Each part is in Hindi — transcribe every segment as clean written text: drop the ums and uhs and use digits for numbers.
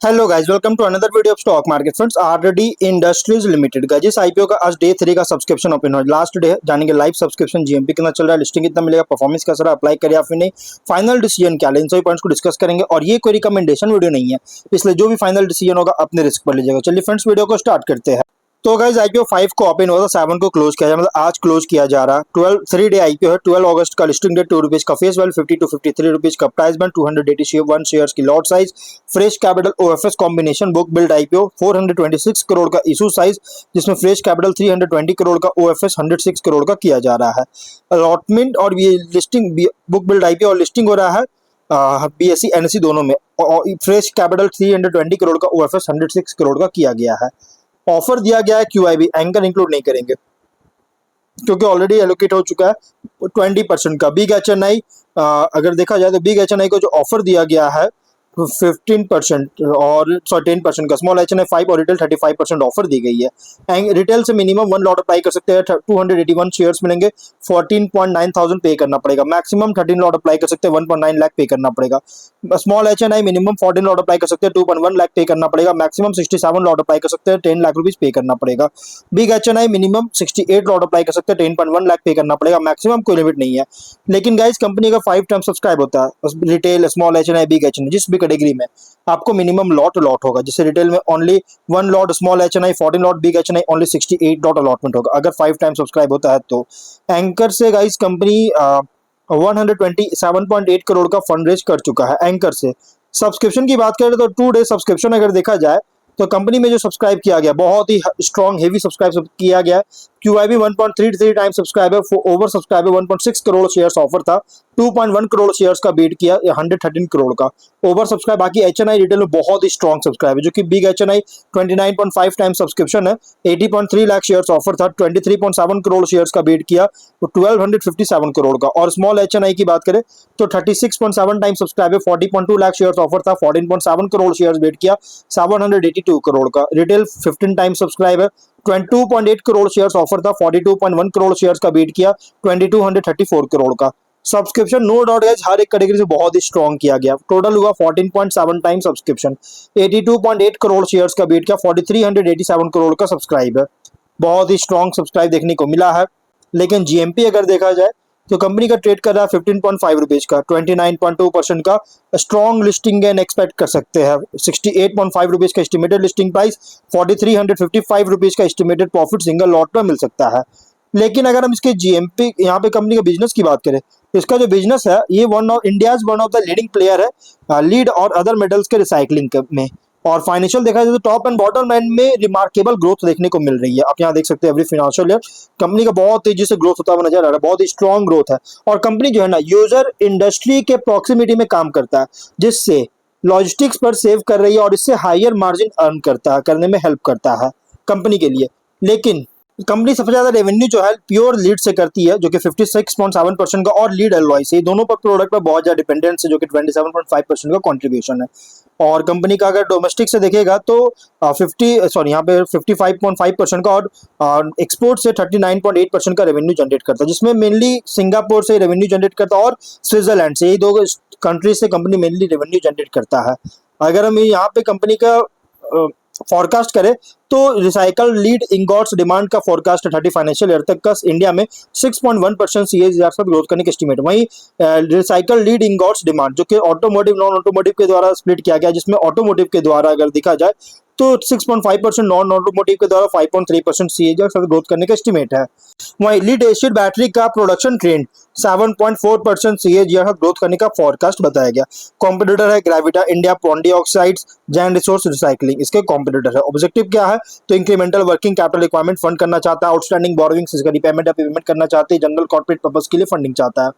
Hello guys, welcome to another video of stock market friends. RD industries limited का जिस आईपीओ का आज डे 3 का सब्सक्रिप्शन ओपन हुआ, लास्ट डे जानेंगे लाइव सब्सक्रिप्शन जीएमपी कितना चल रहा है, लिस्टिंग कितना मिलेगा, परफॉर्मेंस कैसा रहा, अप्लाई करिए या फिर नहीं, फाइनल डिसीजन क्या है, इन सभी पॉइंट्स को डिस्कस करेंगे। और ये कोई रिकमेंडेशन वीडियो नहीं है, इसलिए जो भी फाइनल डिसीजन होगा अपने रिस्क पर लीजिएगा। चलिए फ्रेंड्स, वीडियो को स्टार्ट करते हैं। तो गाइस, आईपीओ 5 को ओपन हुआ था, 7 को क्लोज किया जाए, मतलब आज क्लोज किया जा रहा है। 12 3 डे आईपीओ है। 12 अगस्त का लिस्टिंग डेट, ₹2 का फेस वैल्यू, 50 to 53 रुपीज का प्राइस बैंड, 281 शेयर्स की lot size, fresh capital OFS combination book build IPO, 426 crore का इशू साइज, जिसमें फ्रेश कैपिटल 320 करोड़ का, ओएफएस 106 करोड़ का किया जा रहा है। अलॉटमेंट और ये लिस्टिंग बुक बिल्ड आईपीओ और लिस्टिंग हो रहा है बीएसई एनएसई दोनों में। फ्रेश कैपिटल 320 करोड़ का, ओएफएस 106 करोड़ का किया गया है। ऑफर दिया गया है क्यूआईबी, एंकर इंक्लूड नहीं करेंगे क्योंकि ऑलरेडी एलोकेट हो चुका है 20% का। बिग एचएनआई, अगर देखा जाए तो बिग एचएनआई को जो ऑफर दिया गया है 15% और 10% का, स्मॉल एचएनआई 5 और रिटेल 35% ऑफर दी गई है। रिटेल से मिनिमम 1 लॉट अप्लाई कर सकते हैं, 281 शेयर्स मिलेंगे, 14.9 थाउजेंड पे करना पड़ेगा। मैक्सिमम 13 लॉट अप्लाई कर सकते हैं, 1.9 लाख पे करना पड़ेगा। Small HNI minimum 14 lot apply कर सकते हैं, 2.1 लाख पे करना पड़ेगा। मैक्सिमम 67 लॉट अप्लाई कर सकते हैं, 10 लाख रुपीज पे करना पड़ेगा। Big HNI minimum 68 lot apply कर सकते हैं, 10.1 लाख पे करना पड़ेगा। मैक्सिमम कोई लिमिट नहीं है। लेकिन गाइस, कंपनी का 5 टाइम सब्सक्राइब होता है, retail, small HNI, big HNI, जिस भी कैटेगरी में आपको मिनिमम लॉट होगा। जैसे रिटेल में only 1 lot, small HNI 14 lot, big HNI only 68 lot allotment होगा अगर 5 टाइम सब्सक्राइब होता है तो। एंकर से गाइस कंपनी 127.8 करोड़ का फंड रेज कर चुका है एंकर से। सब्सक्रिप्शन की बात करें तो 2 डे सब्सक्रिप्शन अगर देखा जाए तो कंपनी में जो सब्सक्राइब किया गया बहुत ही स्ट्रॉन्ग हेवी सब्सक्राइब किया गया। क्यूआईबी 1.33 टाइम सब्सक्राइब है, ओवर सब्सक्राइब है, 1.6 करोड़ शेयर्स ऑफर था, 2.1 करोड़ शेयर्स का बीट किया, 113 करोड़ का ओवर सब्सक्राइब। बाकी एचएनआई रिटेल में बहुत ही स्ट्रॉन्ग सब्सक्राइब है, जो कि बिग एचएनआई 29.5 टाइम सब्सक्रिप्शन है, 80.3 लाख शेयर्स ऑफर था, 23.7 करोड़ शेयर्स का बीट किया, तो 1257 करोड़ का। और स्मॉल एचएनआई की बात करें तो 36.7 टाइम सब्सक्राइब है, 40.2 लाख शेयर्स ऑफर था, 14.7 करोड़ शेयर्स बीट किया, 782 करोड़ का। रिटेल 15 टाइम सब्सक्राइब है, 22.8 करोड़ शेयर्स ऑफर था, 42.1 करोड़ शेयर्स का बीट किया, 2234 करोड़ का। सब्सक्रिप्शन नो डाउट गाइस हर एक कैटेगरी से बहुत ही स्ट्रॉन्ग किया गया। टोटल हुआ 14.7 टाइम सब्सक्रिप्शन, 82.8 करोड़ शेयर्स का बीट किया, 4387 करोड़ का सब्सक्राइब है। बहुत ही स्ट्रॉन्ग सब्सक्राइब देखने को मिला है। लेकिन जीएमपी अगर देखा जाए तो कंपनी का ट्रेड कर रहा है 15.5 रुपीज का, 29.2% का स्ट्रॉन्ग लिस्टिंग गेन एक्सपेक्ट कर सकते हैं। 68.5 रुपीज का एस्टिमेटेड लिस्टिंग प्राइस, 4355 रुपीज का एस्टिमेटेड प्रॉफिट सिंगल लॉट में मिल सकता है। लेकिन अगर हम इसके जीएमपी यहाँ पे कंपनी का बिजनेस की बात करें तो इसका जो बिजनेस है ये one of the leading player है लीड और अदर मेटल्स के रिसाइकलिंग में। और फाइनेंशियल देखा जाए तो टॉप एंड बॉटम लाइन में रिमार्केबल ग्रोथ देखने को मिल रही है। आप यहाँ देख सकते हैं एवरी फाइनेंशियल ईयर कंपनी का बहुत तेजी से ग्रोथ होता हुआ नजर आ रहा है, बहुत ही स्ट्रॉन्ग ग्रोथ है। और कंपनी जो है ना यूजर इंडस्ट्री के प्रॉक्सिमिटी में काम करता है, जिससे लॉजिस्टिक्स पर सेव कर रही है और इससे हायर मार्जिन अर्न करने में हेल्प करता है कंपनी के लिए। लेकिन कंपनी सबसे ज्यादा रेवेन्यू जो है प्योर लीड से करती है, जो कि 56.7% का, और लीड एलॉय से, दोनों पर प्रोडक्ट पर बहुत ज्यादा डिपेंडेंस है, जो कि 27.5% का कंट्रीब्यूशन है। और कंपनी का अगर डोमेस्टिक से देखेगा तो 55.5% का, और एक्सपोर्ट से 39.8% का रेवेन्यू जनरेट करता है, जिसमें मेनली सिंगापुर से रेवेन्यू जनरेट करता है और स्विट्जरलैंड से, यही 2 कंट्रीज से कंपनी मेनली रेवेन्यू जनरेट करता है। अगर हम यहाँ पे कंपनी का फोरकास्ट करें तो रिसाइकल लीड इंगॉट्स डिमांड का फोरकास्ट 30 फाइनेंशियल ईयर तक का इंडिया में 6.1% सीएजीआर से ग्रोथ करने के एस्टिमेट। वहीं रिसाइकल लीड इंगॉट्स डिमांड, जो कि ऑटोमोटिव नॉन ऑटोमोटिव के द्वारा स्प्लिट किया गया, जिसमें ऑटोमोटिव के द्वारा अगर देखा जाए तो 6.5%, नॉन ऑटोमोटिव के द्वारा 5.3% सीएजीआर से ग्रोथ करने का एस्टिमेट है। वहीं लीड एसिड बैटरी का प्रोडक्शन ट्रेंड 7.4% सीएजीआर ग्रोथ करने का फोरकास्ट बताया गया। कॉम्पिटिटर है Gravita India, Pondy Oxides, Jain Resource Recycling, इसके कॉम्पिटिटर है। ऑब्जेक्टिव क्या है तो incremental working capital requirement fund करना चाहता है, आउटस्टैंडिंग बोरोइंग्स इसका रिपेमेंट या पेमेंट करना चाहते हैं, जनरल कॉर्पोरेट पर्पस के लिए फंडिंग चाहता है।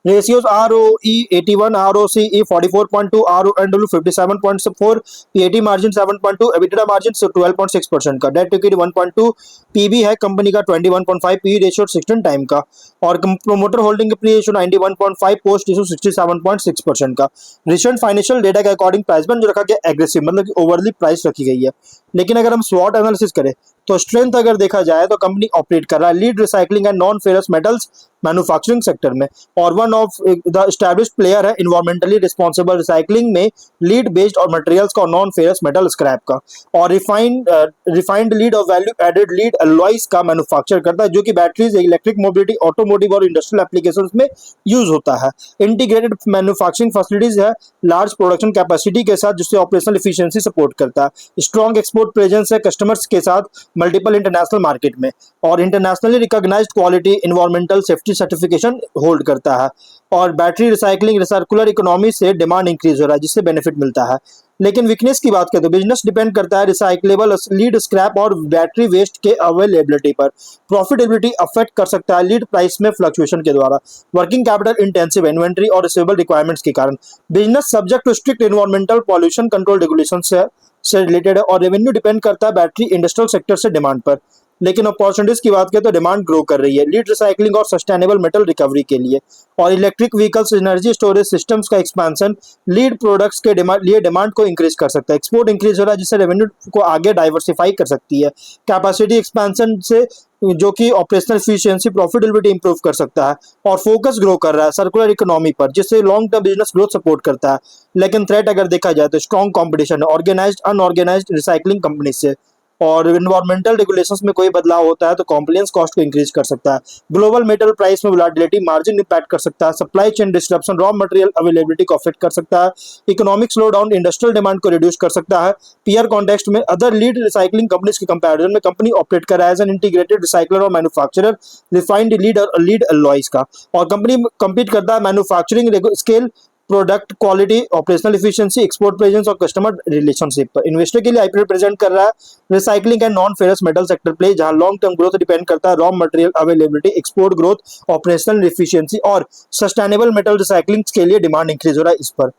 Ratios ROE 81, ROCE 44.2, RONW 57.4, PAT margin 7.2, EBITDA margin 12.6% का, डेट इक्विटी 1.2, पीबी है कंपनी का 21.5, पी रेशियो 16 टाइम का, और promoter holding P ratio 91.5, post issue 67.6% का। रिसेंट फाइनेंशियल डेटा के अकॉर्डिंग प्राइस बैंड जो रखा गया एग्रेसिव, मतलब कि ओवरली प्राइस रखी गई है। लेकिन अगर हम स्वॉट एनालिसिस करें तो स्ट्रेंथ अगर देखा जाए तो कंपनी ऑपरेट कर रहा है lead recycling and non ferrous metals manufacturing sector में, और one of the established player है इन्वायरमेंटली रिस्पॉन्सिबल रिसाइकलिंग में लीड बेस्ड और मटेरियल्स का, नॉन फेरस मेटल स्क्रैप का, और रिफाइंड लीड और वैल्यू एडेड लीड अलॉयज का मैन्युफैक्चर करता है, जो कि बैटरीज, इलेक्ट्रिक मोबिलिटी, ऑटोमोटिव और इंडस्ट्रियल एप्लीकेशंस में यूज होता है। इंटीग्रेटेड मैन्युफैक्चरिंग फैसिलिटीज है लार्ज प्रोडक्शन कैपेसिटी के साथ, जिससे ऑपरेशनल एफिशिएंसी सपोर्ट करता है। स्ट्रॉन्ग एक्सपोर्ट प्रेजेंस है कस्टमर्स के साथ मल्टीपल इंटरनेशनल मार्केट में, और internationally recognised quality environmental safety certification hold करता है। और बैटरी रिसाइकलिंग सर्कुलर इकोनॉमी से डिमांड इंक्रीज हो रहा है, जिससे बेनिफिट मिलता है। लेकिन वीकनेस की बात करें तो बिजनेस डिपेंड करता है रिसाइक्लेबल लीड स्क्रैप और बैटरी वेस्ट के अवेलेबिलिटी पर। प्रॉफिटेबिलिटी अफेक्ट कर सकता है लीड प्राइस में फ्लक्चुएशन के द्वारा, वर्किंग कैपिटल इंटेंसिव इन्वेंट्री और रिसीवेबल रिक्वायरमेंट्स के कारण। Business subject to strict environmental pollution control regulation से रिलेटेड है, और रेवेन्यू डिपेंड करता है बैटरी इंडस्ट्रियल सेक्टर से डिमांड पर। लेकिन अपॉर्चुनिटीज की बात करें तो डिमांड ग्रो कर रही है लीड रिसाइकलिंग और सस्टेनेबल मेटल रिकवरी के लिए, और electric vehicles, energy storage systems का एक्सपेंशन लीड प्रोडक्ट्स के लिए डिमांड को इंक्रीज कर सकता है। एक्सपोर्ट इंक्रीज हो रहा है, जिससे रेवेन्यू को आगे डाइवर्सिफाई कर सकती है। कैपेसिटी एक्सपेंशन से जो कि ऑपरेशनल एफिशिएंसी, प्रॉफिटेबिलिटी इंप्रूव कर सकता है, और फोकस ग्रो कर रहा है सर्कुलर इकोनॉमी पर, जिससे long term business growth support करता है। लेकिन थ्रेट अगर देखा जाए तो स्ट्रॉन्ग कॉम्पिटिशन है ऑर्गेनाइज्ड अनऑर्गेनाइज्ड रिसाइकलिंग कंपनी से, और इन्वायरमेंटल रेगुलेशंस में कोई बदलाव होता है तो कॉम्प्लायंस कॉस्ट को इंक्रीज कर सकता है। ग्लोबल मेटल प्राइस में वोलेटिलिटी मार्जिन इंपैक्ट कर सकता है। Supply chain disruption raw material availability को अफेक्ट कर सकता है। Economic slow down industrial demand को रिड्यूस कर सकता है। पीयर कॉन्टेक्स्ट में अदर लीड रिसाइकलिंग कंपनीज के कंपैरिजन में कंपनी ऑपरेट कर रहा है एज एन इंटीग्रेटेड रिसाइकलर और मैन्युफैक्चरर रिफाइंड लीड अलॉयज का, और कंपनी कम्पीट करता है manufacturing scale, product quality, operational efficiency, export presence और कस्टमर रिलेशनशिप पर। इन्वेस्टर के लिए आईपीओ प्रेजेंट कर रहा है recycling and non ferrous metal sector play, जहां लॉन्ग टर्म ग्रोथ डिपेंड करता है raw material availability, export growth, operational efficiency और सस्टेनेबल मेटल रिसाइकलिंग के लिए डिमांड इंक्रीज हो रहा है इस पर।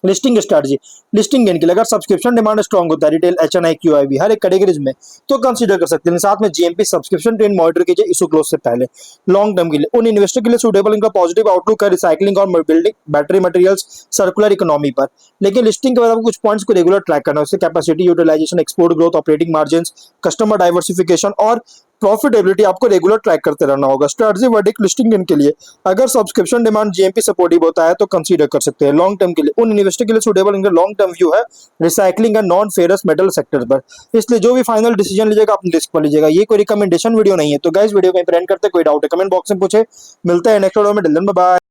लिस्टिंग स्ट्रेटजी, लिस्टिंग गेन के लिए अगर सब्सक्रिप्शन डिमांड स्ट्रॉन्ग होता है रिटेल, एचएनआई, क्यूआईबी हर एक कैटेगरीज में, तो कंसीडर कर सकते हैं। साथ में जीएमपी सब्सक्रिप्शन ट्रेंड मॉनिटर कीजिए इशू क्लोज से पहले। लॉन्ग टर्म के लिए उन इन्वेस्टर के लिए सूटेबल इनका पॉजिटिव आउटलुक है रिसाइकलिंग और building battery materials circular economy पर। लेकिन लिस्टिंग के बाद आपको कुछ पॉइंट्स को रेगुलर ट्रैक करना है, उससे capacity utilisation, export growth, operating margin, customer diversification और प्रॉफिटेबिलिटी आपको रेगुलर ट्रैक करते रहना होगा। स्ट्रेटजी वर्डिक लिस्टिंग गेन के लिए अगर सब्सक्रिप्शन डिमांड जीएमपी सपोर्टिव होता है तो कंसीडर कर सकते हैं। लॉन्ग टर्म के लिए उन इन्वेस्टर के लिए सूटेबल इनका लॉन्ग टर्म व्यू है recycling and non ferrous metal sector पर। इसलिए जो भी फाइनल डिसीजन लीजिएगा अपने रिस्क पर लीजिएगा, ये कोई रिकमेंडेशन वीडियो नहीं है। तो गाइस वीडियो को इंप्रेंट करते कोई डाउट है कमेंट बॉक्स में पूछे। मिलते हैं नेक्स्ट वीडियो में, बाय।